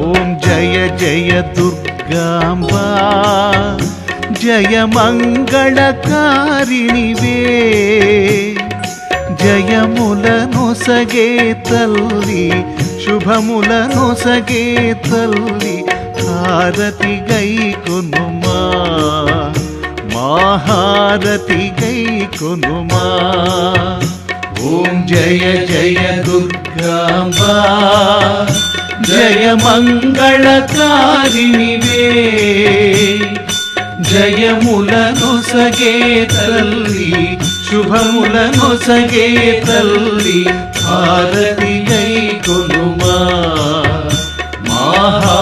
ఓం జయ జయ దుర్గాంబా జయ మంగళకారిణివే జయములనొసగే తల్లి శుభములనొసగే తల్లి హారతి గైకొనుమా మహారతి గైకొనుమా ఓం జయ జయ దుర్గాంబా జయ మంగళకారిణివే జయములనొసగే తల్లి శుభములనొసగే తల్లి హారతి గైకొనుమా మహా